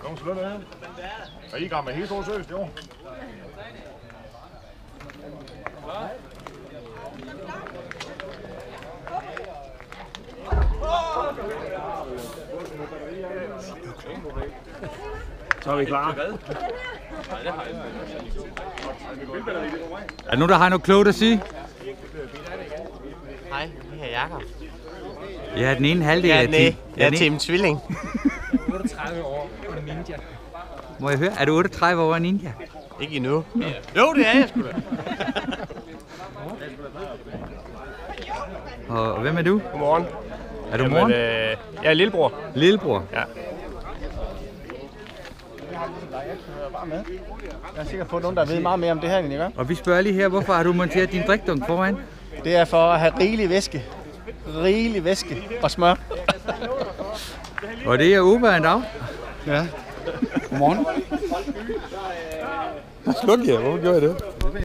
Kom, slå det her. Er I i gang med helt stort seriøst, jo? Så er vi klar. Er der nogen, der har noget klogt at sige? Hej, jeg er Jakob. Ja, den ene halvdel af team. Jeg er Team Tvilling. 38 år og ninja. Må jeg høre? Er du 38 år og ninja? Ikke endnu. Jo, det er jeg sgu da. Og hvem er du? Godmorgen. Er du moren? Jeg er lillebror. Lillebror? Ja. Jeg er sikker på, at nogen, der ved meget mere om det her, end I gør. Og vi spørger lige her, hvorfor har du monteret din drikdunk foran? Det er for at have rigelig væske og smør. Og det er Uber en dag. Ja. Godmorgen. Sluk jer, hvorfor gjorde jeg det?